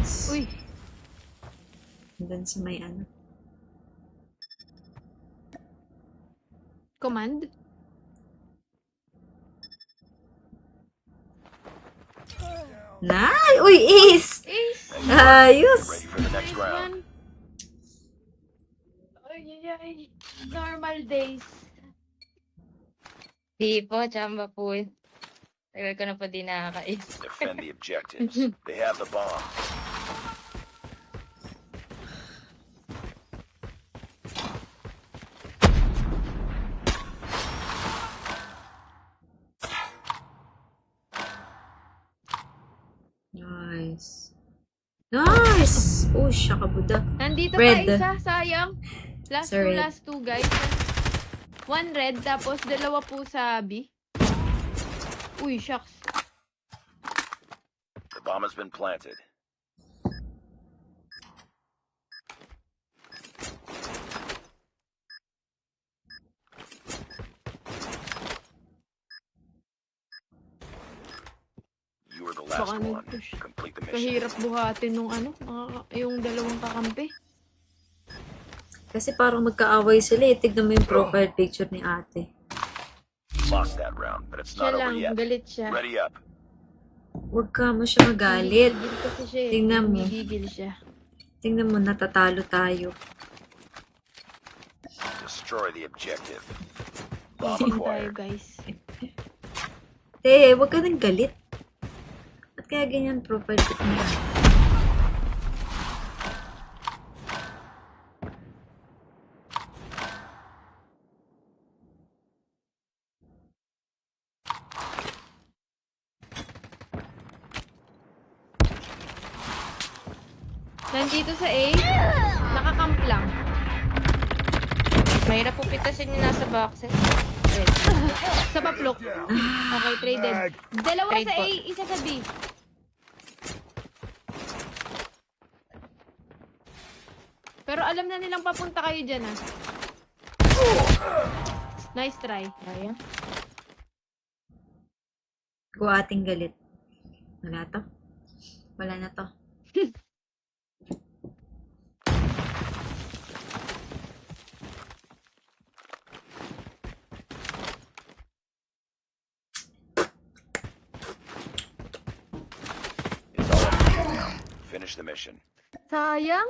Nice. Uy, Doon sa may ano. command? Nice! Uy, Ace! Ace! Ayos! Ready for the next Nice round. one. Ay, ay, ay. Normal days. Di po, chamba po. Tagal ko na po di nakakais. Defend the objectives. They have the bomb. Nice. Nice! Oh, shakabuda. Nandito Red. pa isa, sayang. Sorry. Last two guys. One red, tapos dalawa po sa B. Uy, shucks. The bomb has been planted. You are the last Baka one. nag-push. Complete the mission. Kahirap buhatin nung ano, yung dalawang kakampi. Kasi parang magkaaway sila eh. Tignan mo yung profile picture ni ate. Lost that round, but it's Siya not lang, over yet. galit siya. Ready up. Huwag ka mo siya magalit. Gigil kasi siya eh. Tingnan mo. Gigil siya. Tingnan mo, natatalo tayo. Destroy the objective. Bomb Tingin tayo acquired. guys. Huwag ka nang galit. Ba't kaya ganyan profile pic niya? Nandito sa A, nakakamp lang. Mahirap po pitasin yung nasa boxes. Wait. Sa paplok. Okay, traded. Dalawa Trade sa po. A, isa sa B. Pero alam na nilang papunta kayo dyan ah. Nice try. Ayan. Go ating galit. Wala to. Wala na to. It's all up to you now. Finish the mission. Sayang.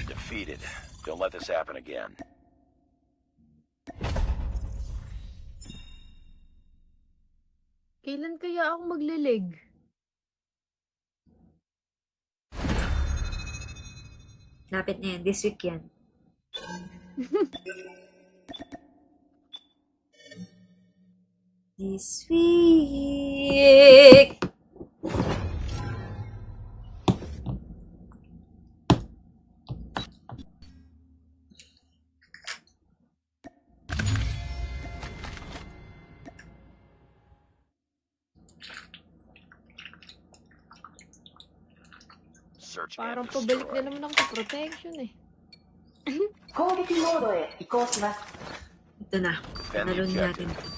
Defeated. Don't let this happen again. Kailan kaya ako maglilig? Lapit na yan. This week yan. This week. Search Parang and pabalik na destroy. naman ako sa protection eh. 攻撃モードへ移行します。 Ito na. Defend the Nalunin natin. objective.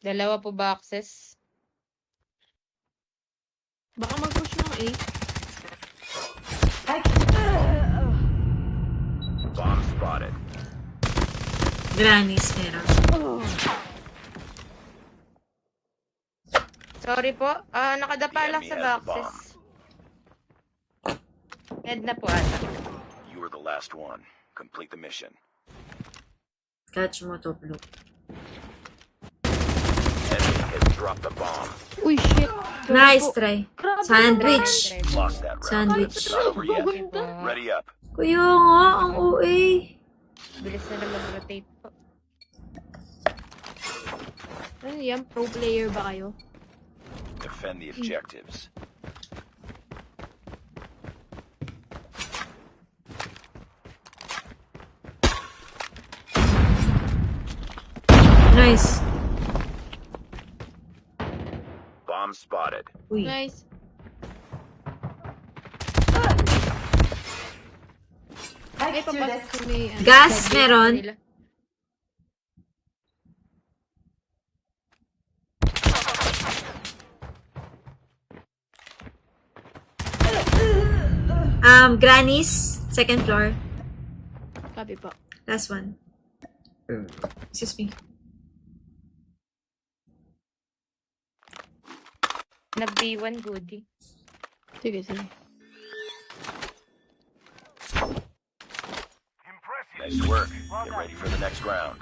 Dalawa po boxes. Baka mag-push ng A. Bomb spotted. Grannies meron. Sorry po. Nakadapa The lang enemy sa has the boxes. bomb. Head na po ata. You are the last one. Complete the mission. Catch mo to, Blue. Enemy has dropped the bomb. Uy, shit. Nice Grabe po. try. Grabe Sandwich. Lost that round. Sandwich. It's not over yet. Maganda. Ready up. Kuya nga, ang OA. Bilis na lang mag-rotate po. Ano yan? Pro player ba kayo? Defend the objectives. Nice. Bomb spotted. Uy. Nice. Ay, 待機中で papasok す。 sa may... ano, Gas, sa gate meron. nila. Granny's, second floor. Copy po. Last one. Excuse me. Nag-B1 goodie. Sige, sige. Nice work. Get ready for the next round.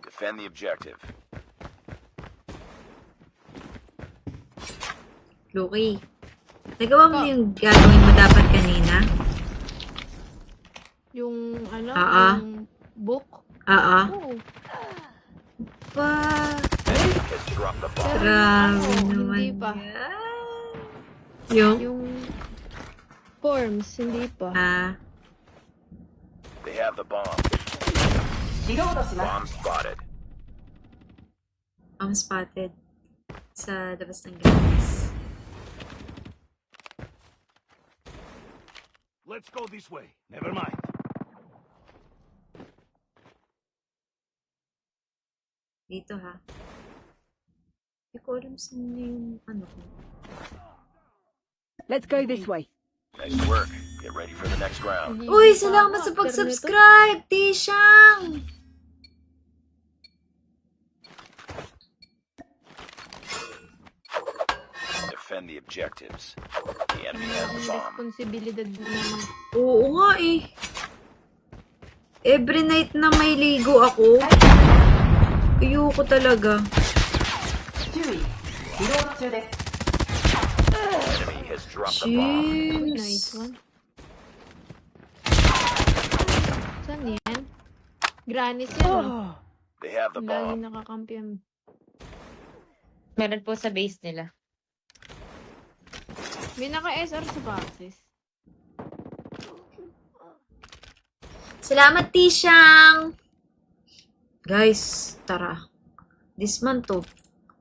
Defend the objective. Loki. Nagawa mo yung gagawin mo dapat kanina? Yung, ano, Ah. yung book. Oo. Oo. Pa. Has dropped the bomb. Grabe Oo, naman hindi pa. yan. Yung? Yung forms, hindi pa. They have the bomb. リロードします Bomb spotted. Spotted. Sa labas ng gas. Let's go this way. Never mind. Dito ha. Hindi ko alam saan na yung ano ko. Let's go this way. Nice work. Get ready for the next round. Hindi Uy, pa salamat ako sa after pag-subscribe, Tishang! Defend the objectives. The enemy has the nito. bomb. Responsibilidad naman. Oo nga eh. Every night na may ligo ako, ayoko talaga. 注意。リロード中です。 Enemy has dropped the bomb. Uy, nice Jeez. one. Saan yan? Granny's yan, oh. They have the Lagi bomb. nakakampiyan. Meron po sa base nila. May naka-SR sa boxes. Salamat, Tishang! Guys, tara. This month to.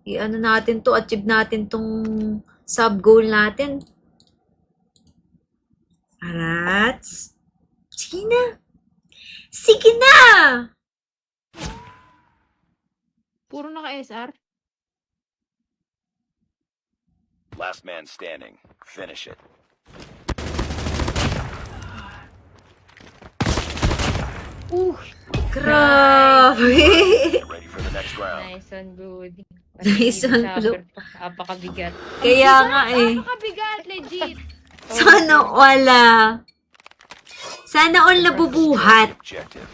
I-ano natin to, achieve natin tong sub-goal natin. Arats? Sige na! Sige na! Puro naka-SR? Last man standing. Finish it. Grabe! Get ready for the next round. Nice one, goodie. Nice one, Sabert pa. Napakabigat. Kaya nga eh. Napakabigat, legit! Sana wala. Sana all nabubuhat. Objective.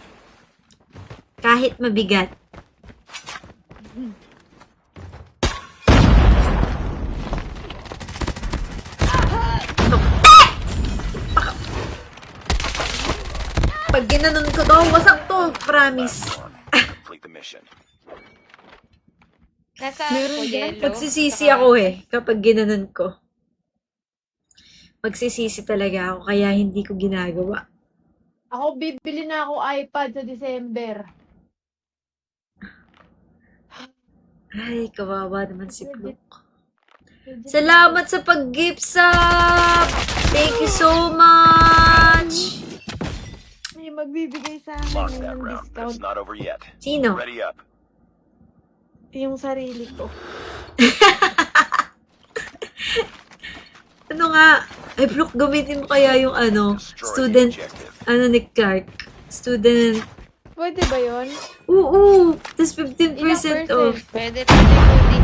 Kahit mabigat. Pag ginanon ko to, wasak to. Promise. Last one. Complete the mission. Nasa Meron po, din. yellow. Magsisisi Saka- ako eh, kapag ginanon ko. Magsisisi talaga ako, kaya hindi ko ginagawa. Ako, bibili na ako iPad sa December. Ay, kawawa naman si Legit. Pluk. Salamat sa pag-gift sub! Thank you so much! May magbibigay sa akin Lost ng that round, but discount. it's not over yet. Sino? Ready up. Yung sarili ko. Ano nga? Ay, Pluk, gamitin mo kaya yung ano, Destroy student, the objective. ano ni Clark? Student, Pwede ba yun? oo, tas 15% Ilang off. percent? Pwede, goodie.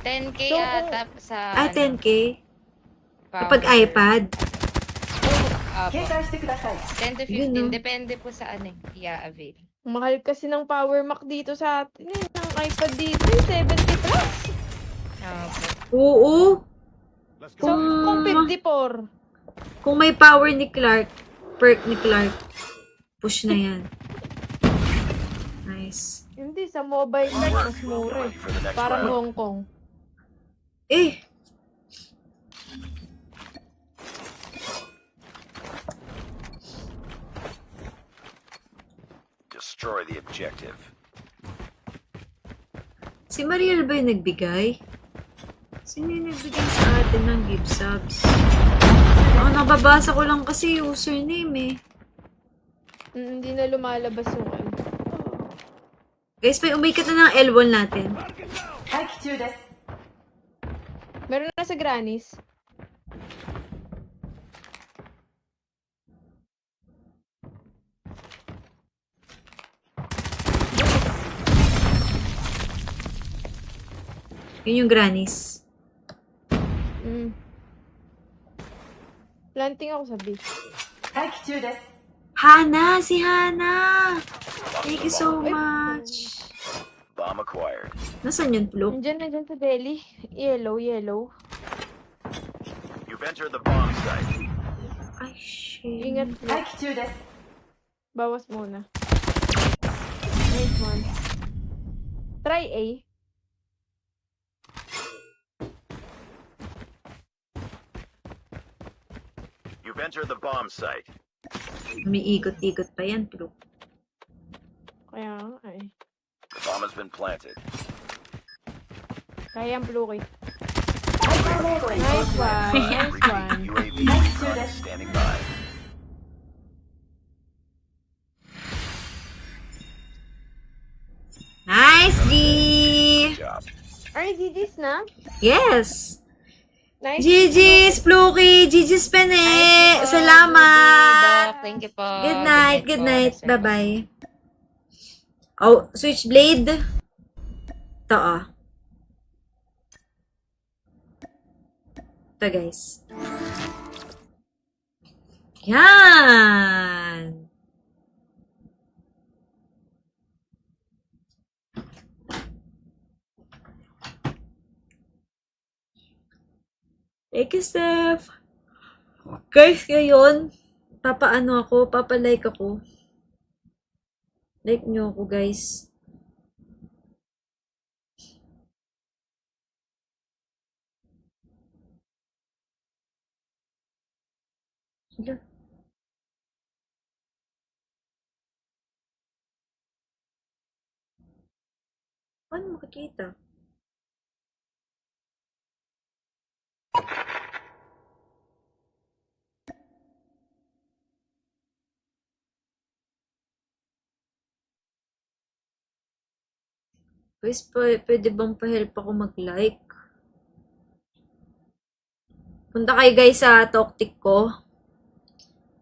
10k So, ata sa... Ah, 10K? power. Kapag iPad? Apo. 警戒してください。 10 to 15. Yun, no? Depende po sa ano eh. I-avail. Mahal kasi ng Power Mac dito sa atin eh. Ng iPad dito eh. 70 plus. Apo. Oo. Let's So, go. kung 54. Kung may power ni Clark, perk ni Clark, push na yan. Nice. Hindi, sa mobile lang mas mura eh. Ready for the next Parang round. Hong Kong. Eh, Destroy the objective. Si Mariel ba yung nagbigay? Sino yung nagbigay sa atin ng gift subs? Nababasa ko lang kasi username eh. Hindi na lumalabas yung ano. Guys, may umikot na ng L1 natin. 待機中です。 Meron na sa Grannies. Yun yung grannies. Planting ako sa B. 待機中です。 Hana! Si Hana! Thank you so much. Bomb acquired. Nasaan yun, Flo? Nandiyan sa belly. Yellow, yellow. You've entered the bomb site. Ay, shit. Ingat mo. 待機中です。 Bawas muna. Nice one. Try A. You've entered the bomb site. Umiikot-ikot pa yan, Flo. Kaya nga eh. The bomb has been planted. Kaya ang blue kit. ハイパーモードへ移行 Nice します one. Nice one. UAV recon is standing by. Nice, G! Good job. Ay, GG's na? Yes! Nice. GG's, Fluky! GG's Pene! Thank you po, Salamat! Doc. Thank you po. Good night, good night. Bye-bye. Oh, switchblade. Ito, ah. Ito, guys. Yan! Thank you, Steph. Guys, ngayon, papalike ako. Like nyo ako, guys. Hala. Paano makikita? Guys, pwede bang pa-help ako mag-like? Punta kayo guys sa Toktik ko.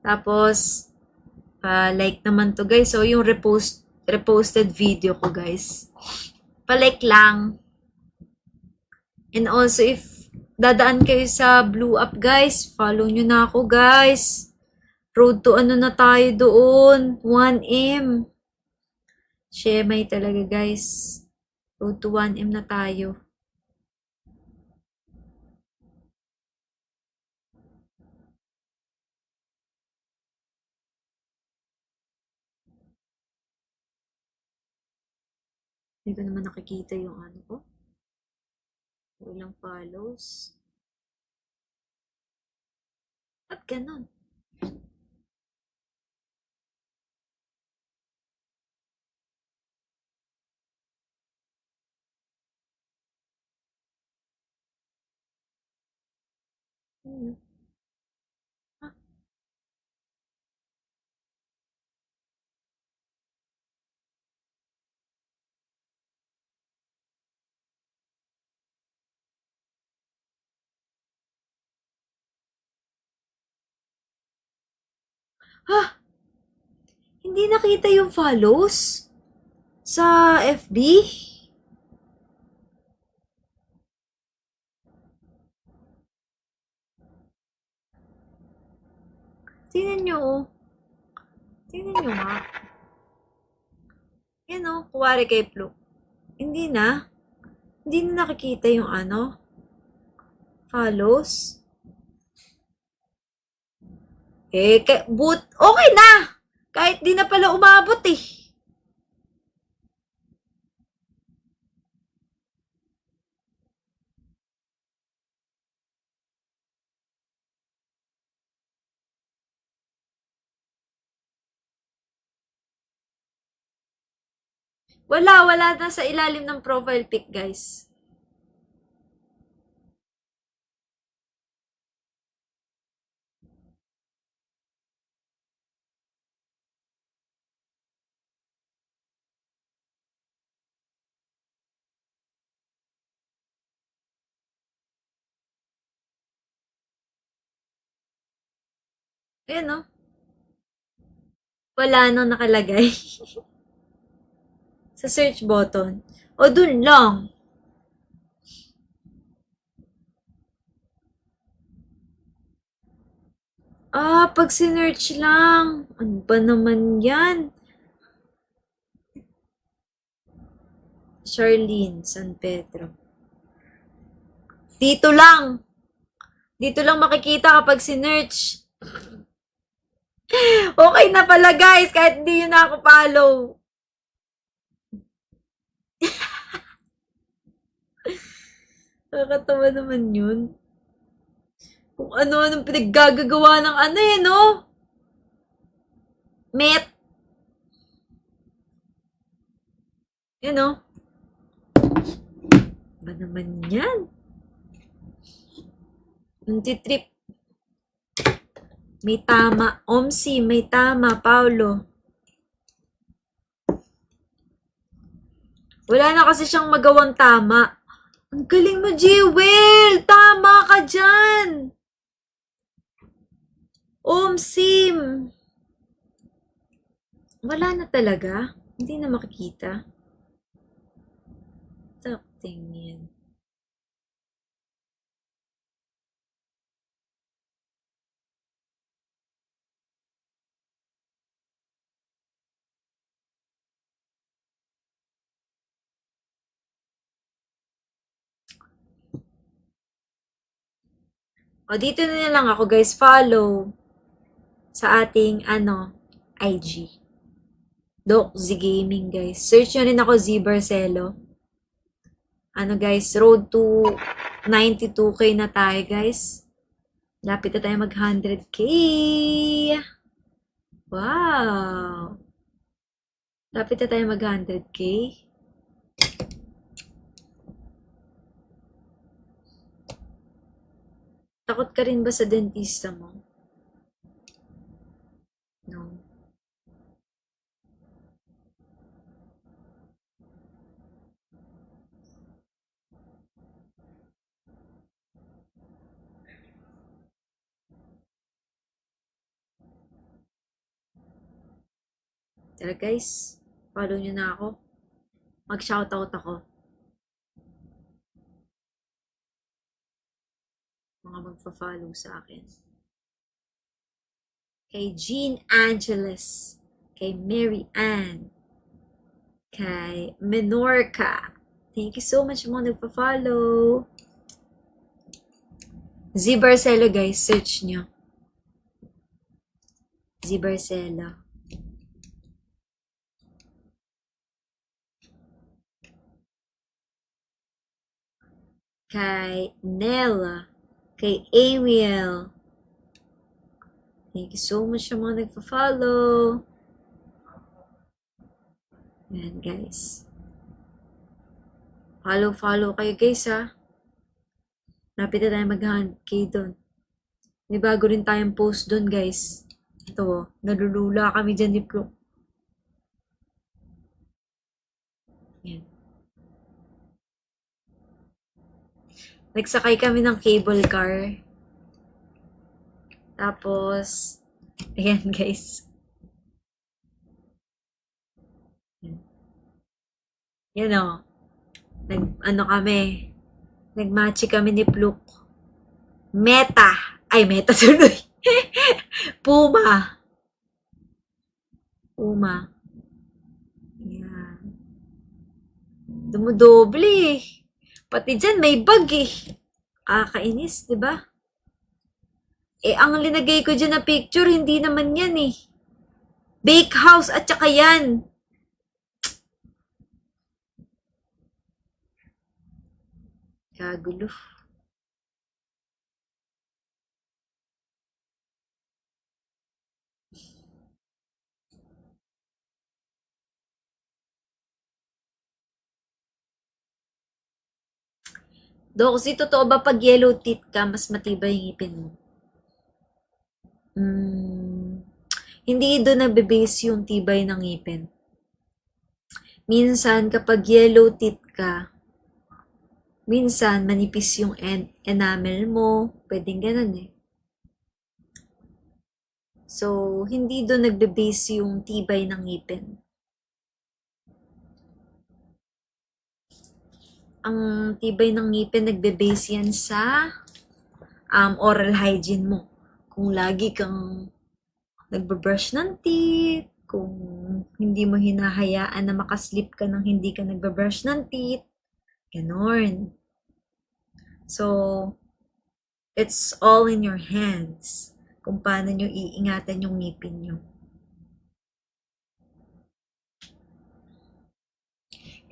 Tapos, like naman to guys. So, yung reposted video ko guys. Pa-like lang. And also, if dadaan kayo sa Blue Up guys, follow nyo na ako guys. Road to ano na tayo doon? 1M. Shemay talaga guys. Road to 1M na tayo. Hindi ko naman nakikita yung ano ko. Walang follows. At ganon. Hindi nakita yung follows sa FB? Tingnan nyo, oh. Tingnan nyo nga. Yan, oh. Kuwari kay Flo. Hindi na. Hindi na nakikita yung ano. Follows. Okay na! Kahit di na pala umabot eh. Wala na sa ilalim ng profile pic, guys. Ayan, no? Wala nang nakalagay. Sa search button. O, dun lang. Pag sinearch lang. Ano ba naman yan? Charlene, San Pedro. Dito lang. Dito lang makikita kapag sinearch. Okay na pala, guys. Kahit hindi nyo na ako follow. Nakakatawa naman yun. Kung ano-anong pinaggagawa ng ano eh, no? Met. Yan, no? Ba naman yan? Nantitrip. May tama. Omsi, may tama. Paulo. Wala na kasi siyang magawang tama. Ang galing mo, Jewel! Tama ka dyan! Omsim! Wala na talaga. Hindi na makikita. Something yan. O, dito na lang ako, guys. Follow sa ating, IG. Doc Z Gaming, guys. Search nyo rin ako, Z Barcelo. Guys, road to 92K na tayo, guys. Lapit na tayo mag 100K. Wow. Lapit na tayo mag 100K. Takot ka rin ba sa dentista mo? No. Tara guys, follow nyo na ako. Mag-shoutout ako. Mga magpa-follow sa akin. Kay Jean Angeles. Kay Mary Ann. Kay Menorca. Thank you so much mga nagpa-follow. Z Barcelo guys, search nyo. Z Barcelo. Kay Nella. Kay Amiel. Thank you so much sa mga nagpa-follow. Yan guys. Follow kayo guys ha. Lapit na tayo mag-100K doon. May bago rin tayong post doon guys. Ito oh, nalulula kami dyan ni Flo. Yan. Nagsakay kami ng cable car. Tapos, ayan guys. Yan o. Nagmatch kami ni Fluke. Meta. Ay, Meta tuloy. Puma. Yan. Dumudoble eh. Pati dyan may bag eh. Kakainis, di ba? Ang linagay ko dyan na picture, hindi naman yan eh. Bake house at saka yan. Kagulo. Do, kasi totoo ba pag yellow teeth ka, mas matibay yung ngipin mo? Hindi doon nagbe-base yung tibay ng ngipin. Minsan, kapag yellow teeth ka, minsan, manipis yung enamel mo. Pwedeng ganun eh. So, hindi doon nagbe-base yung tibay ng ngipin. Ang tibay ng ngipin, nagbe-base yan sa oral hygiene mo. Kung lagi kang nagbe-brush ng teeth, kung hindi mo hinahayaan na makaslip ka nang hindi ka nagbe-brush ng teeth, ganon. So, it's all in your hands kung paano nyo iingatan yung ngipin nyo.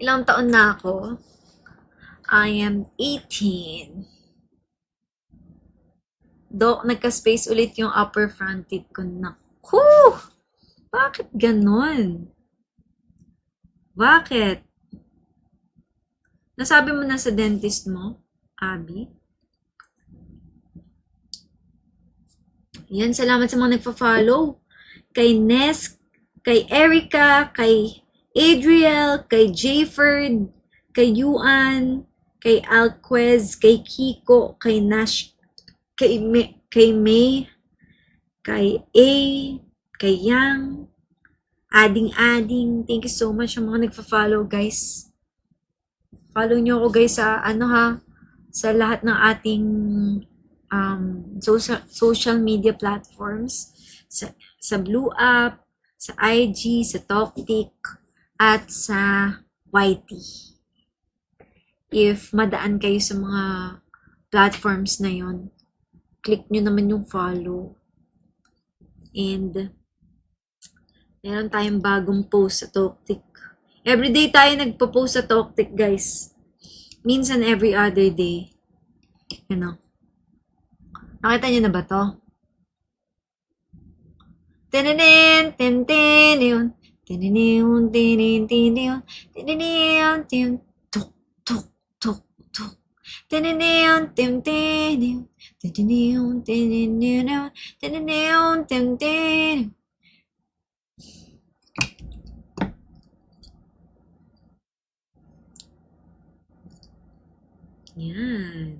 Ilang taon na ako? I am 18. Dok, nagka-space ulit yung upper front teeth ko. Naku! Bakit ganon? Bakit? Nasabi mo na sa dentist mo, Abby? Yan, salamat sa mga nagpa-follow. Kay Nes, kay Erica, kay Adriel, kay Jayford, kay Yuan, kay Alquez, kay Kiko, kay Nash, kay May, kay A, kay Yang, Ading. Thank you so much sa mga nagpa-follow, guys. Follow nyo ako, guys, sa sa lahat ng ating social media platforms. Sa Blue App, sa IG, sa TalkTik, at sa YT. If madaan kayo sa mga platforms na yon, click nyo naman yung follow. And meron tayong bagong post sa TalkTik. Everyday tayo nagpo-post sa TalkTik, guys. Minsan every other day. You know. Nakita nyo na ba to? Tininin, tintin, yun. Tininin, tinin, tinin, tininin, tin, tuk, tuk, tuk, tuk. Tininin, tim, tinin, tininin, tininin, tininin, tim, tinin. Yan.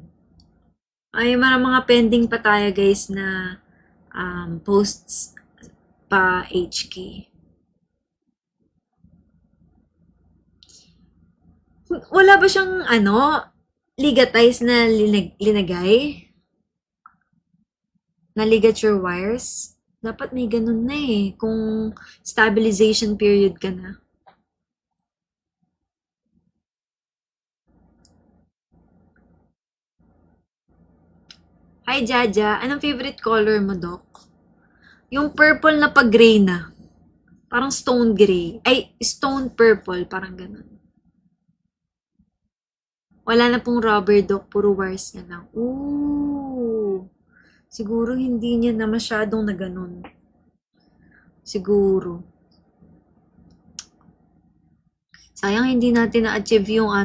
Ay, mga pending pa tayo, guys, na posts pa HK. Wala ba siyang, ligatize na linagay? Na ligature wires? Dapat may ganun na eh, kung stabilization period ka na. Hi, Jaja. Anong favorite color mo, Doc? Yung purple na pag-gray na. Parang stone gray. Ay, stone purple. Parang ganun. Wala na pong rubber, Doc. Puro wires na lang. Ooh. Siguro hindi niya na masyadong na ganun. Siguro. Sayang hindi natin na-achieve yung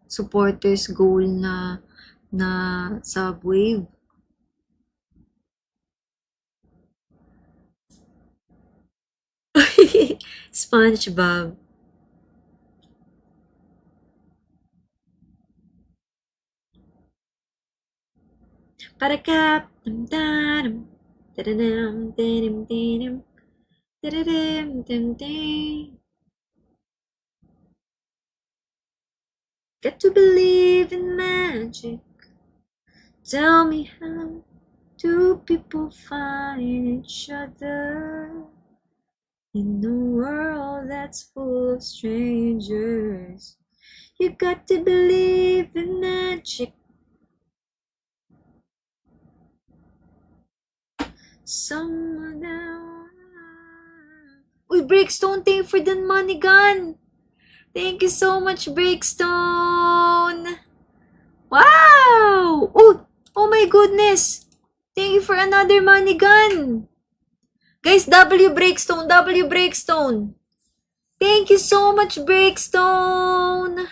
supporters goal na Subwave. SpongeBob. Para ka, tam-tam, tadadam, tidim, tidim, tadadim, tim, tim. Got to believe in magic. Tell me how do people find each other in a world that's full of strangers? You got to believe in magic. Someone else. Uy, Breakstone, thank you for the money gun. Thank you so much, Breakstone. Wow! Oh my goodness! Thank you for another money gun! Guys, W Breakstone! Thank you so much, Breakstone!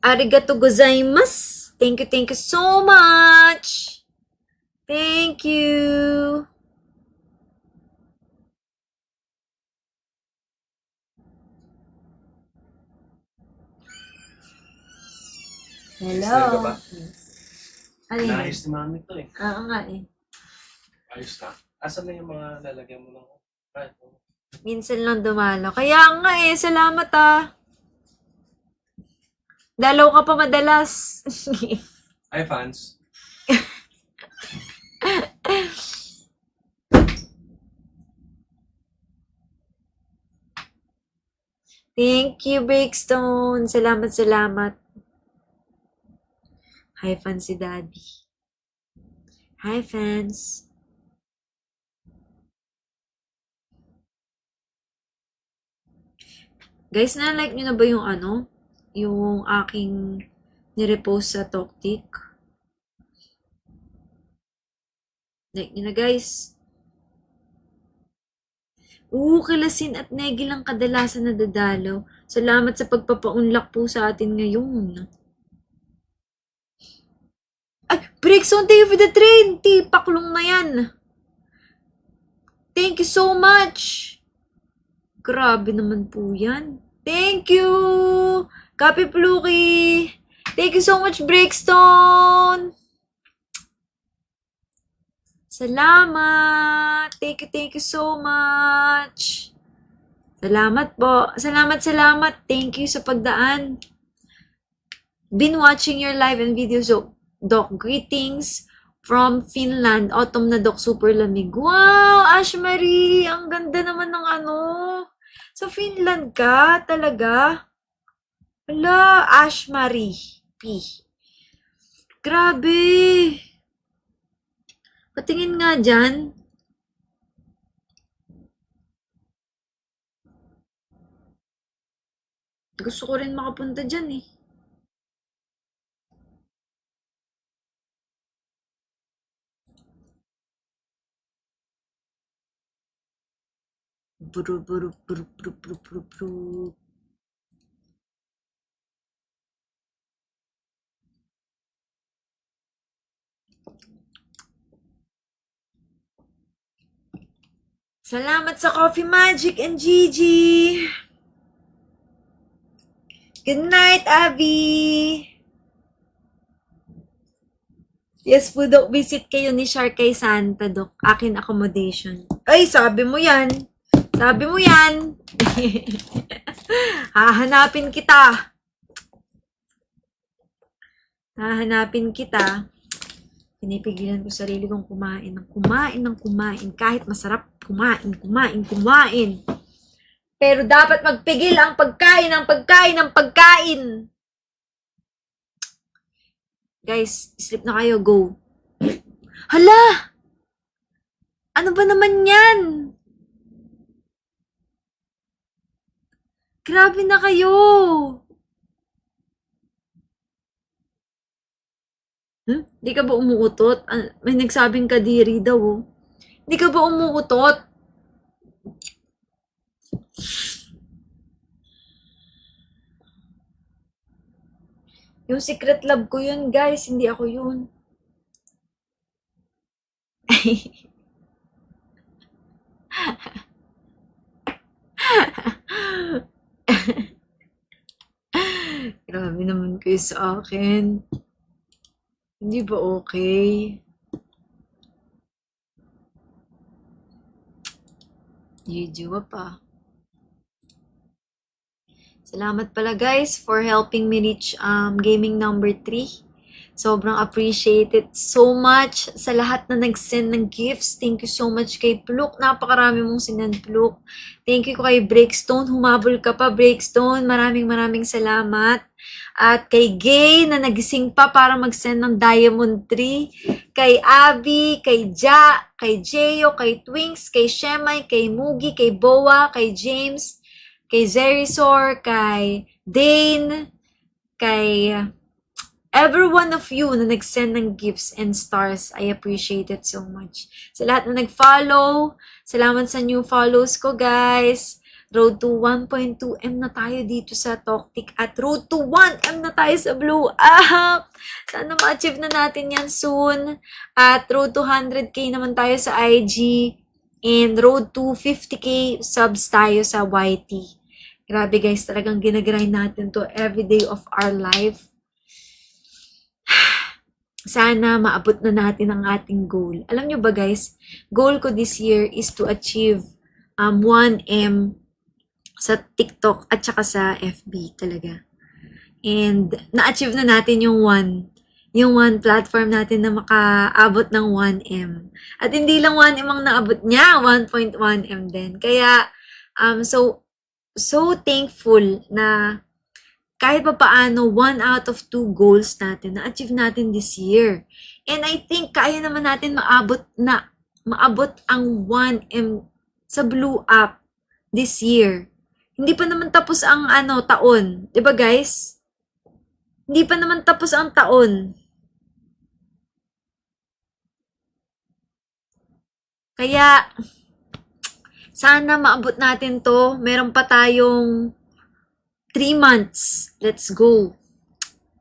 Arigato gozaimasu. Thank you so much. Thank you. Hello. Ayos ka ba? Ano yun? Naayos ni mami to eh. Oo nga eh. Ayos ka. Asan na yung mga lalagyan mo ng right? Minsan lang dumalo. Kaya nga eh, salamat ah. Dalaw ka pa madalas. Hi fans. Thank you, Breakstone. Salamat. Hi, fans si Daddy. Hi, fans. Guys, na-like nyo na ba yung yung aking nirepost sa Toktik? Like nyo na, guys. Kilasin at Negi lang kadalasan nadadalaw. Salamat sa pagpapaunlak po sa atin ngayon. Ay, Breakstone, thank you for the train. Paklong na yan. Thank you so much. Grabe naman po yan. Thank you. Copy Pluki. Thank you so much, Breakstone. Salamat. Thank you so much. Salamat po. Salamat. Thank you sa pagdaan. Been watching your live and videos, Doc. Greetings from Finland. Autumn na, Doc. Super lamig. Wow, Ashmarie. Ang ganda naman ng Sa Finland ka? Talaga? Hala, Ashmarie. P. Grabe. Patingin nga dyan. Gusto ko rin makapunta dyan eh. Bru. Salamat sa Coffee Magic and Gigi. Good night, Abby. Yes po, Dok. Visit kayo ni Shark kay Santa, Dok. Akin accommodation. Ay, sabi mo yan. Hahanapin kita. Pinipigilan ko sarili kong kumain. Kahit masarap, kumain. Pero dapat magpigil ang pagkain. Guys, sleep na kayo. Go. Hala! Ano ba naman yan? Grabe na kayo. Di ka ba umuutot? May nagsabing kadiri daw. Di ka ba umuutot? Yung secret love ko yun, guys. Hindi ako yun. Grabe naman kayo sa akin. Hindi ba okay? Jiwa pa. Salamat pala guys for helping me reach gaming number 3. Sobrang appreciated so much sa lahat na nag-send ng gifts. Thank you so much kay Pluk. Napakarami mong sinend, Pluk. Thank you kay Breakstone. Humabol ka pa, Breakstone. Maraming salamat. At kay Gay na nagising pa para mag-send ng Diamond 3. Kay Abby, kay Ja, kay Jeyo, kay Twinks, kay Shemay, kay Mugi, kay Boa, kay James, kay Zerisor, kay Dane, kay every one of you na nag-send ng gifts and stars. I appreciate it so much. Sa lahat na nag-follow, salamat sa new follows ko, guys. Road to 1.2M na tayo dito sa Toktik at road to 1M na tayo sa Blue Up. Sana ma-achieve na natin yan soon. At road to 100k naman tayo sa IG. And road to 50k subs tayo sa YT. Grabe guys, talagang ginagrind natin to every day of our life. Sana maabot na natin ang ating goal. Alam nyo ba guys, goal ko this year is to achieve 1M sa TikTok at saka sa FB talaga. And na-achieve na natin yung one platform natin na makaabot ng 1M. At hindi lang 1M ang naabot niya, 1.1M din. Kaya, so thankful na kahit pa paano, 1 out of 2 goals natin, na-achieve natin this year. And I think kaya naman natin maabot ang 1M sa Blue Up this year. Hindi pa naman tapos ang taon. 'Di ba guys? Hindi pa naman tapos ang taon. Kaya, sana maabot natin to. Meron pa tayong 3 months. Let's go.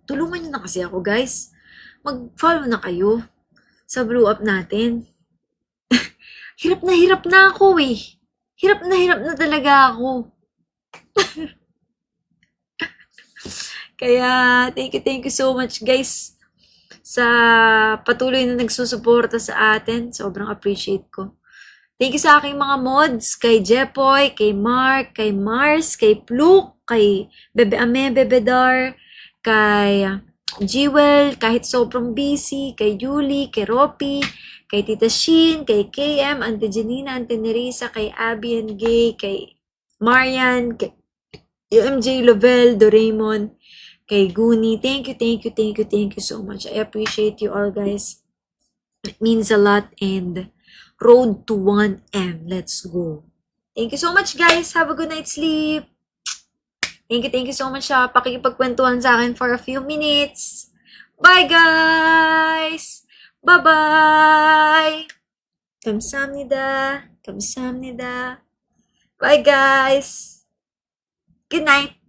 Tulungan nyo na kasi ako, guys. Mag-follow na kayo sa Blue Up natin. Hirap na ako eh. Hirap na talaga ako. Kaya, thank you so much, guys, sa patuloy na nagsusuporta sa atin. Sobrang appreciate ko. Thank you sa aking mga mods, kay Jepoy, kay Mark, kay Mars, kay Pluk, kay Bebe Ame, Bebe Dar, kay Jewel, kahit sobrang busy, kay Yuli, kay Ropi, kay Tita Shin, kay KM, Ante Janina, Ante Nerissa, kay Abby and Gay, kay Marian, kay UMJ Lovell, Doraemon, kay Guni. Thank you so much. I appreciate you all, guys. It means a lot. And road to 1M. Let's go. Thank you so much, guys. Have a good night's sleep. Thank you so much sa pakikipagkwentuhan sa akin for a few minutes. Bye, guys! Bye-bye! 감사합니다. Bye, guys! Good night!